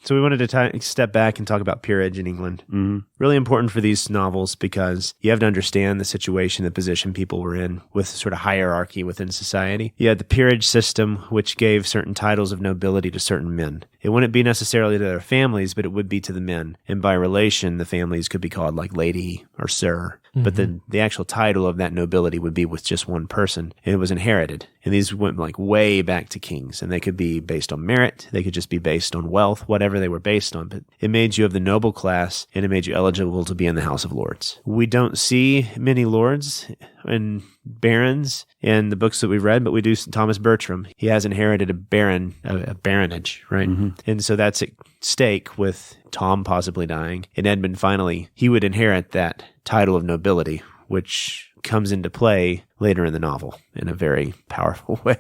So we wanted to step back and talk about peerage in England. Mm-hmm. Really important for these novels because you have to understand the situation, the position people were in with sort of hierarchy within society. You had the peerage system, which gave certain titles of nobility to certain men. It wouldn't be necessarily to their families, but it would be to the men. And by relation, the families could be called like lady or sir. Mm-hmm. But then the actual title of that nobility would be with just one person, and it was inherited. And these went way back to kings, and they could be based on merit. They could just be based on wealth, whatever they were based on. But it made you of the noble class, and it made you eligible to be in the House of Lords. We don't see many lords and barons in the books that we've read, but we do. Thomas Bertram, he has inherited a baronage, right? Mm-hmm. And so that's at stake with Tom possibly dying. And Edmund finally, he would inherit that title of nobility, which comes into play later in the novel in a very powerful way.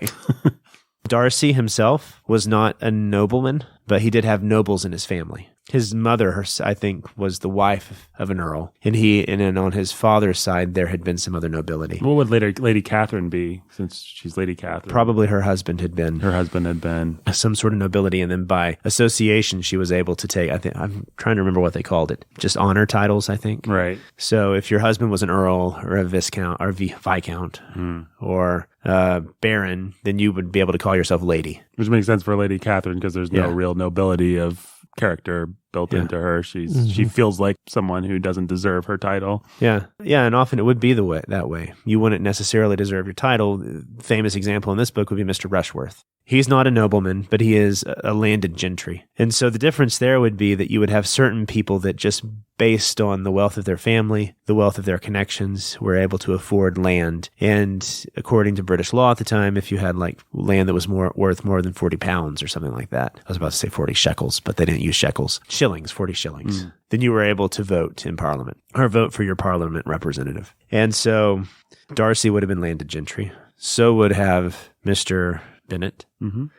Darcy himself was not a nobleman, but he did have nobles in his family. His mother, I think, was the wife of an earl, and then on his father's side, there had been some other nobility. What would later Lady Catherine be, since she's Lady Catherine? Probably her husband had been. Some sort of nobility, and then by association, she was able to take, I'm trying to remember what they called it, just honor titles, I think. Right. So if your husband was an earl or a viscount or viscount or baron, then you would be able to call yourself lady. Which makes sense for Lady Catherine because there's no real nobility of character built into her. She feels like someone who doesn't deserve her title. Yeah, and often it would be that way. You wouldn't necessarily deserve your title. Famous example in this book would be Mr. Rushworth. He's not a nobleman, but he is a landed gentry. And so the difference there would be that you would have certain people that just based on the wealth of their family, the wealth of their connections, were able to afford land. And according to British law at the time, if you had land that was worth more than 40 pounds or something like that, I was about to say 40 shekels, but they didn't use shekels. 40 shillings. Then you were able to vote in Parliament or vote for your Parliament representative. And so Darcy would have been landed gentry. So would have Mr. Bennett,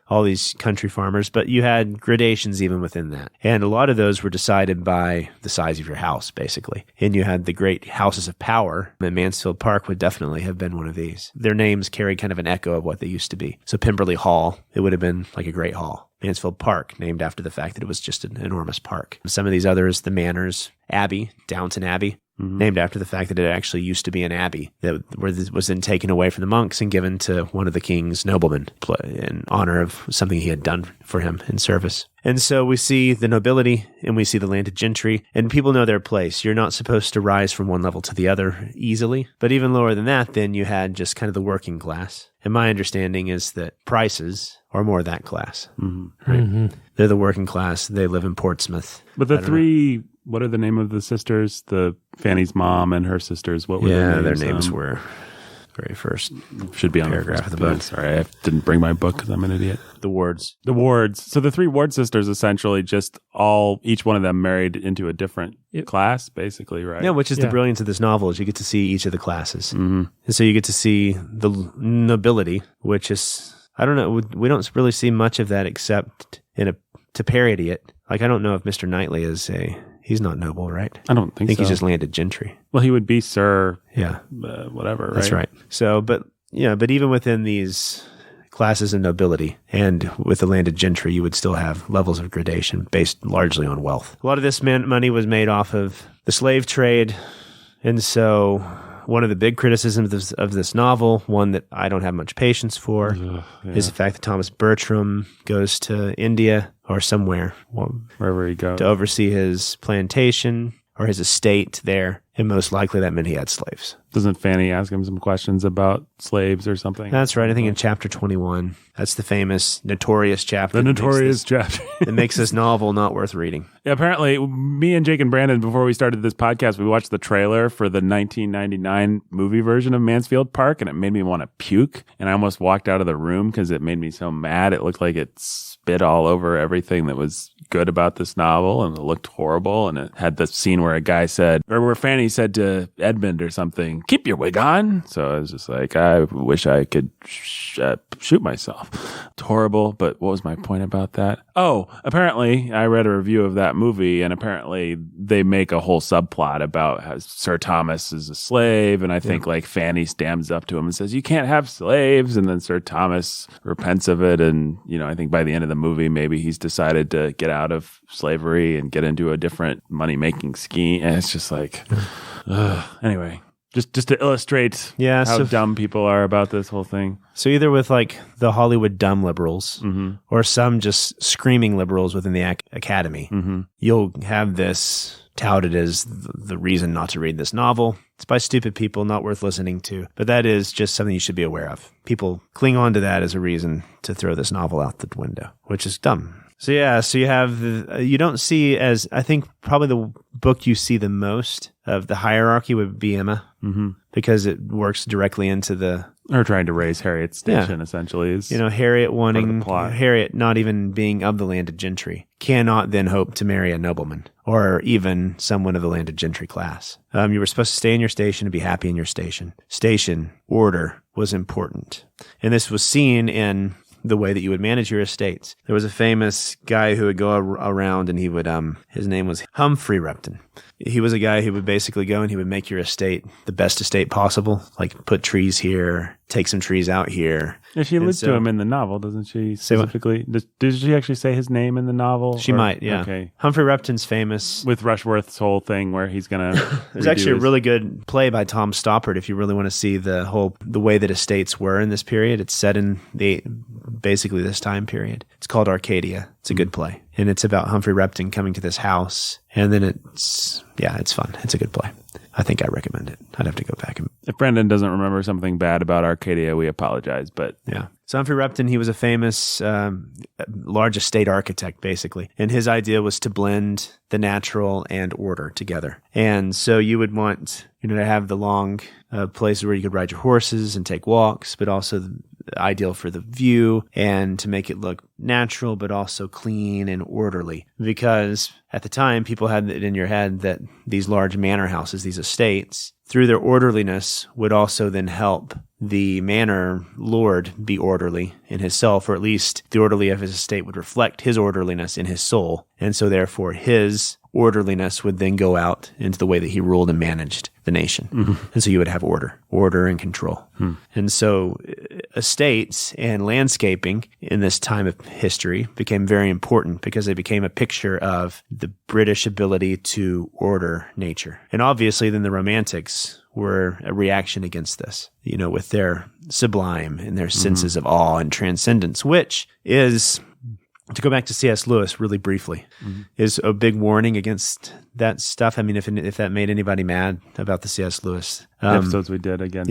all these country farmers, but you had gradations even within that. And a lot of those were decided by the size of your house, basically. And you had the great houses of power, and Mansfield Park would definitely have been one of these. Their names carried kind of an echo of what they used to be. So Pemberley Hall, it would have been like a great hall. Mansfield Park, named after the fact that it was just an enormous park. Some of these others, the manors, Abbey, Downton Abbey, named after the fact that it actually used to be an abbey that was then taken away from the monks and given to one of the king's noblemen in honor of something he had done for him in service. And so we see the nobility and we see the landed gentry, and people know their place. You're not supposed to rise from one level to the other easily, but even lower than that, then you had just kind of the working class. And my understanding is that prices are more that class. Right? They're the working class. They live in Portsmouth. But the three, what are the name of the sisters? The Fanny's mom and her sisters. What were their names? Their names were very first. Should be on paragraph the of the book. Sorry, I didn't bring my book because I'm an idiot. The Wards. The Wards. So the three Ward sisters essentially just each one of them married into a different class, basically, right? Yeah, which is the brilliance of this novel is you get to see each of the classes. And so you get to see the nobility, which is, I don't know, we don't really see much of that except to parody it. Like, I don't know if Mr. Knightley he's not noble, right? I don't think so. I think he's just landed gentry. Well, he would be Sir. Yeah. Whatever, right? That's right. So, but even within these classes of nobility and with the landed gentry, you would still have levels of gradation based largely on wealth. A lot of this money was made off of the slave trade. And so one of the big criticisms of this novel, one that I don't have much patience for, is the fact that Thomas Bertram goes to India or somewhere, wherever he goes, to oversee his plantation or his estate there. And most likely that meant he had slaves. Doesn't Fanny ask him some questions about slaves or something? That's right. I think in chapter 21, that's the famous, notorious chapter. The notorious chapter. That makes this novel not worth reading. Yeah, apparently, me and Jake and Brandon, before we started this podcast, we watched the trailer for the 1999 movie version of Mansfield Park, and it made me want to puke. And I almost walked out of the room because it made me so mad. It looked like it spit all over everything that was good about this novel, and it looked horrible. And it had the scene where where Fanny said to Edmund or something, "Keep your wig on." So I was just like, I wish I could shoot myself. It's horrible, but what was my point about that? Oh, apparently I read a review of that movie, and apparently they make a whole subplot about how Sir Thomas is a slave, and I think like Fanny stands up to him and says, "You can't have slaves," and then Sir Thomas repents of it, and I think by the end of the movie, maybe he's decided to get out of slavery and get into a different money-making scheme, and it's just like, anyway. Just to illustrate how dumb people are about this whole thing. So either with like the Hollywood dumb liberals or some just screaming liberals within the academy, you'll have this touted as the reason not to read this novel. It's by stupid people, not worth listening to. But that is just something you should be aware of. People cling on to that as a reason to throw this novel out the window, which is dumb. So you have, you don't see as, I think probably the book you see the most of the hierarchy would be Emma, because it works directly into her trying to raise Harriet's station, essentially. Is Harriet not even being of the landed gentry, cannot then hope to marry a nobleman or even someone of the landed gentry class. You were supposed to stay in your station and be happy in your station. Station, order was important. And this was seen in the way that you would manage your estates. There was a famous guy who would go around and he would, his name was Humphrey Repton. He was a guy who would basically go and he would make your estate the best estate possible, like put trees here, take some trees out here. Yeah, she alludes to him in the novel, doesn't she? Specifically, did she actually say his name in the novel? She might, yeah. Okay. Humphrey Repton's famous with Rushworth's whole thing where he's gonna. There's actually a really good play by Tom Stoppard if you really want to see the way that estates were in this period. It's set in basically this time period. It's called Arcadia. It's a good play, and it's about Humphrey Repton coming to this house, and then it's fun. It's a good play. I think I recommend it. I'd have to go back and. If Brendan doesn't remember something bad about Arcadia, we apologize. But yeah, so Humphrey Repton, he was a famous large estate architect, basically, and his idea was to blend the natural and order together. And so you would want to have the long places where you could ride your horses and take walks, but also ideal for the view and to make it look natural, but also clean and orderly. Because at the time, people had it in your head that these large manor houses, these estates, through their orderliness, would also then help the manor lord be orderly in his self, or at least the orderly of his estate would reflect his orderliness in his soul. And so therefore his orderliness would then go out into the way that he ruled and managed the nation. And so you would have order and control. And so estates and landscaping in this time of history became very important because they became a picture of the British ability to order nature. And obviously then the Romantics were a reaction against this, with their sublime and their senses of awe and transcendence, which is, to go back to C.S. Lewis really briefly, is a big warning against that stuff. I mean, if that made anybody mad about the C.S. Lewis episodes we did against,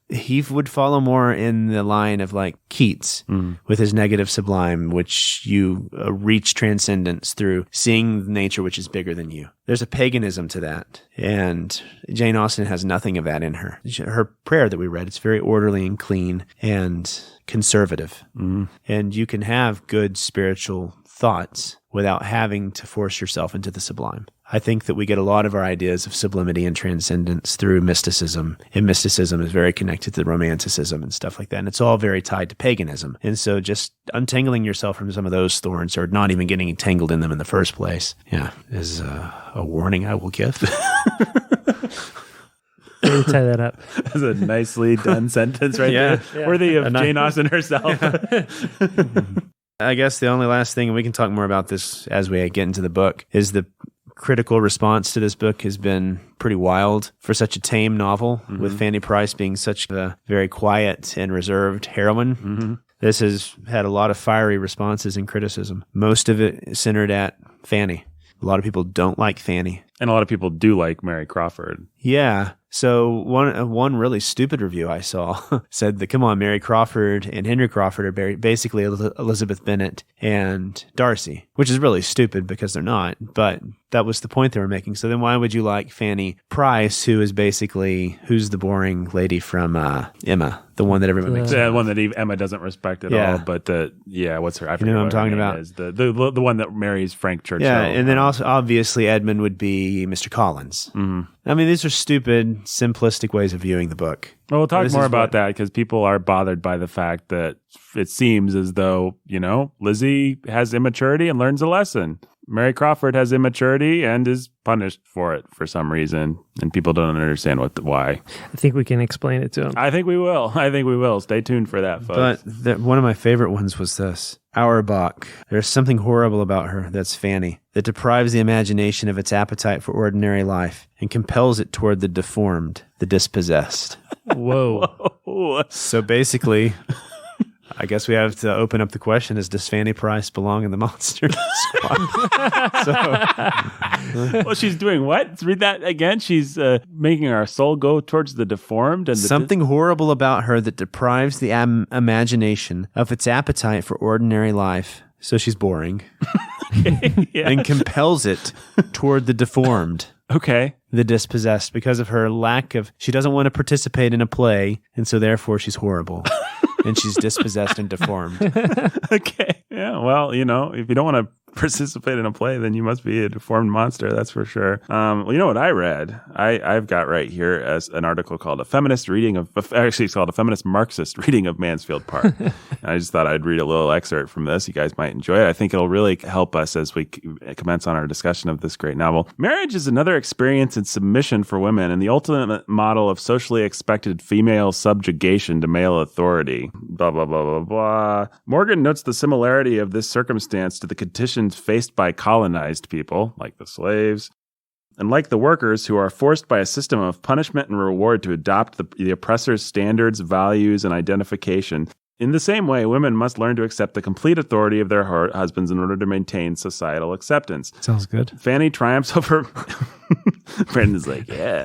he would follow more in the line of like Keats with his negative sublime, which you reach transcendence through seeing nature which is bigger than you. There's a paganism to that, and Jane Austen has nothing of that in her. Her prayer that we read, it's very orderly and clean and conservative, and you can have good spiritual thoughts without having to force yourself into the sublime. I think that we get a lot of our ideas of sublimity and transcendence through mysticism, and mysticism is very connected to Romanticism and stuff like that, and it's all very tied to paganism. And so just untangling yourself from some of those thorns, or not even getting entangled in them in the first place, is a warning I will give. Maybe tie that up. That's a nicely done sentence right there. Yeah. Worthy of Jane Austen herself. I guess the only last thing, and we can talk more about this as we get into the book, is the critical response to this book has been pretty wild for such a tame novel, with Fanny Price being such a very quiet and reserved heroine. This has had a lot of fiery responses and criticism. Most of it centered at Fanny. A lot of people don't like Fanny. And a lot of people do like Mary Crawford. Yeah. So one really stupid review I saw said that, come on, Mary Crawford and Henry Crawford are basically Elizabeth Bennet and Darcy, which is really stupid because they're not, but that was the point they were making. So then why would you like Fanny Price, who's the boring lady from Emma, the one that everyone makes? The one that Emma doesn't respect at all, but what's her? I forget what I'm talking about. Is. The one that marries Frank Churchill. Yeah, and then also obviously Edmund would be Mr. Collins. I mean, these are stupid, simplistic ways of viewing the book. Well, we'll talk more about that because people are bothered by the fact that it seems as though, Lizzie has immaturity and learns a lesson. Mary Crawford has immaturity and is punished for it for some reason, and people don't understand why. I think we can explain it to them. I think we will. Stay tuned for that, folks. But one of my favorite ones was this. Auerbach. There's something horrible about her, that's Fanny, that deprives the imagination of its appetite for ordinary life and compels it toward the deformed, the dispossessed. Whoa. So basically, I guess we have to open up the question, does Fanny Price belong in the Monster Squad? Well, she's doing what? Let's read that again. She's making our soul go towards the deformed. And something horrible about her that deprives the imagination of its appetite for ordinary life. So she's boring. And compels it toward the deformed. Okay. The dispossessed, because of her she doesn't want to participate in a play, and so therefore she's horrible. And she's dispossessed and deformed. Okay. Yeah, well, if you don't want to participate in a play, then you must be a deformed monster, that's for sure. Well, you know what I read? I've got right here as an article called it's called A Feminist Marxist Reading of Mansfield Park. I just thought I'd read a little excerpt from this. You guys might enjoy it. I think it'll really help us as we commence on our discussion of this great novel. Marriage is another experience in submission for women and the ultimate model of socially expected female subjugation to male authority. Blah, blah, blah, blah, blah. Morgan notes the similarity of this circumstance to the conditions faced by colonized people, like the slaves, and like the workers who are forced by a system of punishment and reward to adopt the oppressor's standards, values, and identification. In the same way, women must learn to accept the complete authority of their husbands in order to maintain societal acceptance. Sounds good. Fanny triumphs over... Brandon's like, yeah.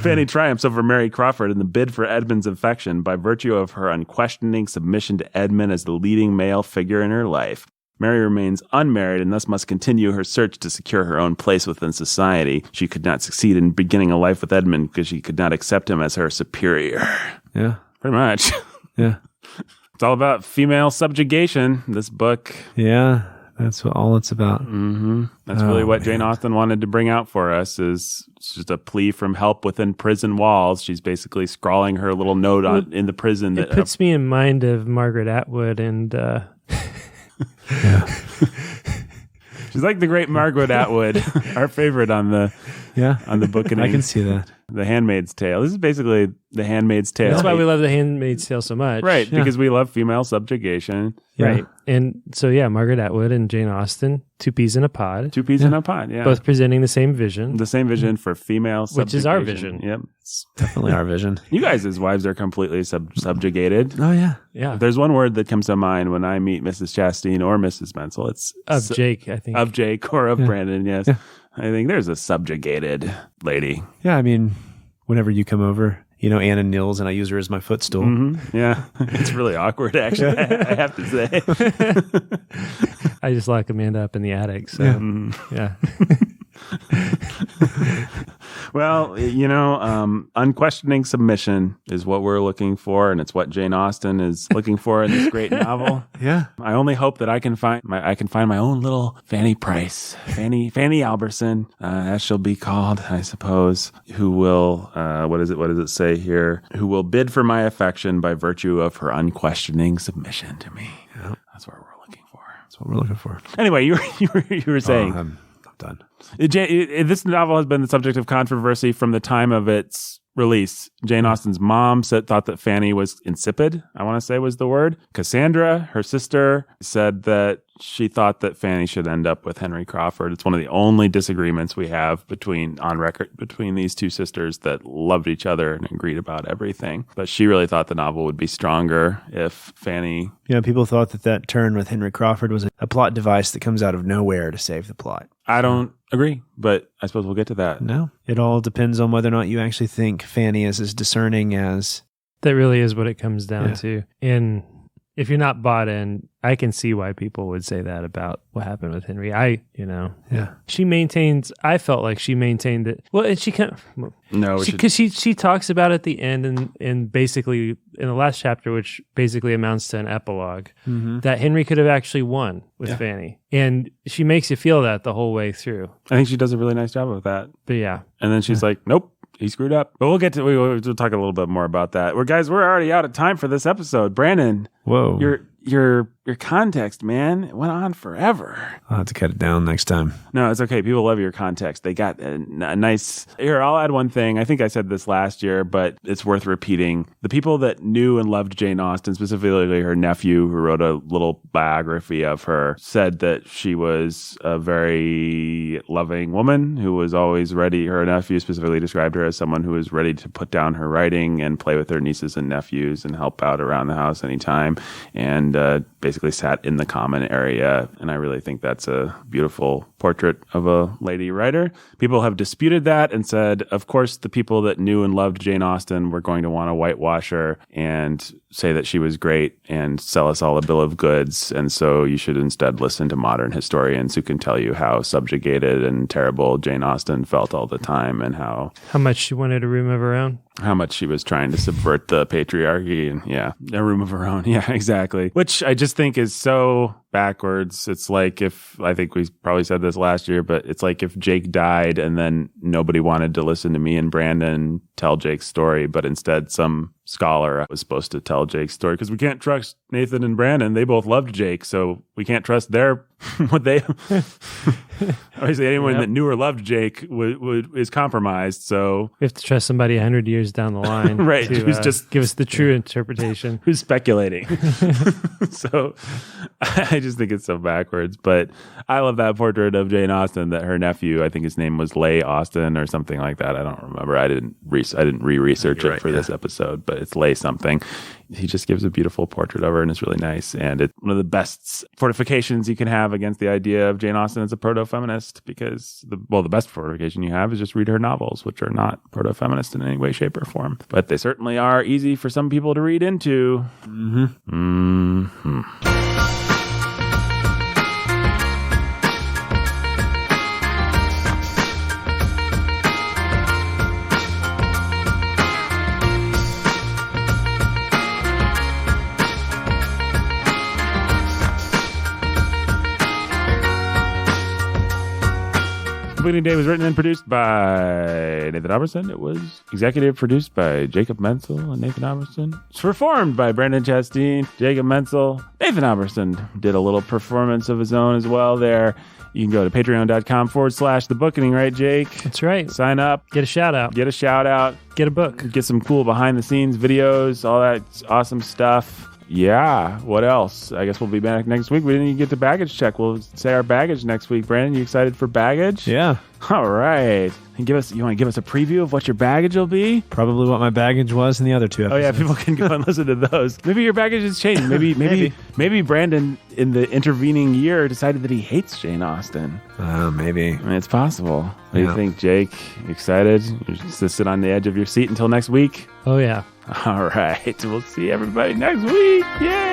Fanny triumphs over Mary Crawford in the bid for Edmund's affection by virtue of her unquestioning submission to Edmund as the leading male figure in her life. Mary remains unmarried and thus must continue her search to secure her own place within society. She could not succeed in beginning a life with Edmund because she could not accept him as her superior. Yeah. Pretty much. Yeah. It's all about female subjugation, this book. Yeah, that's all it's about. Mm-hmm. That's really what Jane Austen wanted to bring out for us, is just a plea from help within prison walls. She's basically scrawling her little note in the prison. It puts me in mind of Margaret Atwood and... Yeah. She's like the great Margaret Atwood, our favorite on the Bookening. I can see that. The Handmaid's Tale. This is basically The Handmaid's Tale. That's why we love The Handmaid's Tale so much. Right, Yeah. because we love female subjugation. Yeah. Right. And so, Margaret Atwood and Jane Austen, two peas in a pod, Two peas in a pod, yeah. both presenting the same vision. The same vision for female subjugation. Which is our vision. Yep. Definitely our vision. You guys as wives are completely subjugated. Oh, yeah. Yeah. If there's one word that comes to mind when I meet Mrs. Chastain or Mrs. Menzel, it's Of Jake, I think. Of Jake or of Yeah. Brandon, yes. Yeah. I think there's a subjugated lady. Yeah, I mean, whenever you come over, Anna kneels and I use her as my footstool. Mm-hmm. Yeah. It's really awkward, actually, I have to say. I just lock Amanda up in the attic. So, yeah. Well, unquestioning submission is what we're looking for, and it's what Jane Austen is looking for in this great novel. Yeah. I only hope that I can find my own little Fanny Price, Fanny Alberson, as she'll be called, I suppose, who will, what does it say here? Who will bid for my affection by virtue of her unquestioning submission to me. Yeah. That's what we're looking for. That's what we're looking for. Anyway, you were saying. I'm done. This novel has been the subject of controversy from the time of its release. Jane Austen's mom thought that Fanny was insipid, I want to say was the word. Cassandra, her sister, said that she thought that Fanny should end up with Henry Crawford. It's one of the only disagreements we have on record between these two sisters that loved each other and agreed about everything. But she really thought the novel would be stronger if Fanny... People thought that turn with Henry Crawford was a plot device that comes out of nowhere to save the plot. I don't agree, but I suppose we'll get to that. No. It all depends on whether or not you actually think Fanny is as discerning as... That really is what it comes down to. And if you're not bought in, I can see why people would say that about what happened with Henry. I felt like she maintained it. Well, and she kind of... No, because she talks about it at the end and basically in the last chapter, which basically amounts to an epilogue, that Henry could have actually won with Fanny. And she makes you feel that the whole way through. I think she does a really nice job of that. But yeah. And then she's like, nope, he screwed up. But we'll talk a little bit more about that. We're already out of time for this episode. Brandon, whoa, your context, man, it went on forever. I'll have to cut it down next time. No, it's okay. People love your context. They got a nice... Here, I'll add one thing. I think I said this last year, but it's worth repeating. The people that knew and loved Jane Austen, specifically her nephew, who wrote a little biography of her, said that she was a very loving woman who was always ready. Her nephew specifically described her as someone who was ready to put down her writing and play with her nieces and nephews and help out around the house anytime, and basically sat in the common area. And I really think that's a beautiful portrait of a lady writer. People have disputed that and said, of course, the people that knew and loved Jane Austen were going to want to whitewash her and say that she was great and sell us all a bill of goods. And so you should instead listen to modern historians who can tell you how subjugated and terrible Jane Austen felt all the time, and how much she wanted a room of her own. How much she was trying to subvert the patriarchy, and a room of her own. Yeah, exactly. Which I just think is so backwards. It's like I think we probably said this last year, but it's like if Jake died and then nobody wanted to listen to me and Brandon tell Jake's story, but instead some scholar was supposed to tell Jake's story, because we can't trust Nathan and Brandon. They both loved Jake, so we can't trust what they... Obviously, anyone that knew or loved Jake is compromised, so... We have to trust somebody 100 years down the line. Right, to, who's just... give us the true interpretation. Who's speculating. So I just think it's so backwards, but I love that portrait of Jane Austen that her nephew, I think his name was Leigh Austen or something like that. I don't remember. I didn't re-research it for this episode, but it's Leigh something. He just gives a beautiful portrait of her, and it's really nice. And it's one of the best fortifications you can have against the idea of Jane Austen as a proto-feminist, because the best fortification you have is just read her novels, which are not proto-feminist in any way, shape, or form. But they certainly are easy for some people to read into. Bookening Day was written and produced by Nathan Albertson. It was executive produced by Jacob Menzel and Nathan Albertson. It's performed by Brendan Chastain, Jacob Menzel. Nathan Albertson did a little performance of his own as well there. You can go to patreon.com/The Bookening, right, Jake? That's right. Sign up. Get a shout out. Get a shout out. Get a book. Get some cool behind the scenes videos, all that awesome stuff. Yeah, what else? I guess we'll be back next week. We didn't even get to baggage check. We'll say our baggage next week. Brandon, you excited for baggage? Yeah. All right. And you want to give us a preview of what your baggage will be? Probably what my baggage was in the other two episodes. Oh yeah, people can go and listen to those. Maybe your baggage has changed. Maybe Brandon in the intervening year decided that he hates Jane Austen. Maybe. I mean, it's possible. What do you think, Jake? You excited? You're just to sit on the edge of your seat until next week? Oh, yeah. All right. We'll see everybody next week. Yeah.